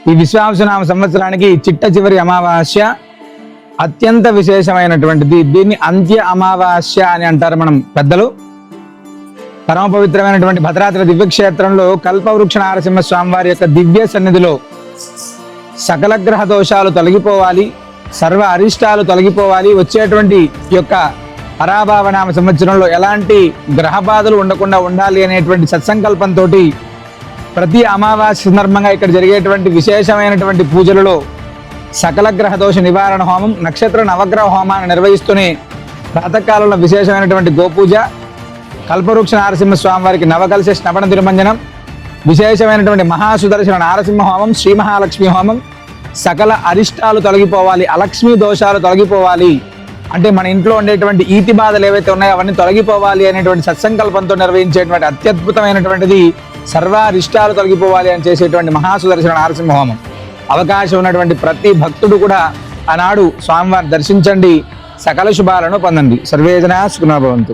ఈ విశ్వావసునామ సంవత్సరానికి చిట్ట చివరి అమావాస్య అత్యంత విశేషమైనటువంటిది. దీన్ని అంత్య అమావాస్య అని అంటారు మనం పెద్దలు. పరమ పవిత్రమైనటువంటి భద్రాద్రి దివ్యక్షేత్రంలో కల్పవృక్ష నారసింహ స్వామివారి యొక్క దివ్య సన్నిధిలో సకల గ్రహ దోషాలు తొలగిపోవాలి, సర్వ అరిష్టాలు తొలగిపోవాలి, వచ్చేటువంటి ఈ యొక్క పరాభావనామ సంవత్సరంలో ఎలాంటి గ్రహ బాధలు ఉండకుండా ఉండాలి అనేటువంటి సత్సంకల్పంతో ప్రతి అమావాస్య సందర్భంగా ఇక్కడ జరిగేటువంటి విశేషమైనటువంటి పూజలలో సకల గ్రహ దోష నివారణ హోమం, నక్షత్ర నవగ్రహ హోమాన్ని నిర్వహిస్తూనే ప్రాతకాలంలో విశేషమైనటువంటి గోపూజ, కల్పవృక్ష నారసింహ స్వామి వారికి నవకలశ స్నపన తిరుమంజనం, విశేషమైనటువంటి మహాసుదర్శన నారసింహ హోమం, శ్రీ మహాలక్ష్మి హోమం, సకల అరిష్టాలు తొలగిపోవాలి, అలక్ష్మీ దోషాలు తొలగిపోవాలి, అంటే మన ఇంట్లో ఉండేటువంటి ఈతి బాధలు ఏవైతే ఉన్నాయో అవన్నీ తొలగిపోవాలి అనేటువంటి సత్సంకల్పంతో నిర్వహించేటువంటి అత్యద్భుతమైనటువంటిది సర్వారిష్టాలు తొలగిపోవాలి అని చేసేటువంటి మహాసుదర్శన నారసింహ హోమం. అవకాశం ఉన్నటువంటి ప్రతి భక్తుడు కూడా ఆనాడు స్వామివారిని దర్శించండి, సకల శుభాలను పొందండి. సర్వేజన సుఖినో భవంతు.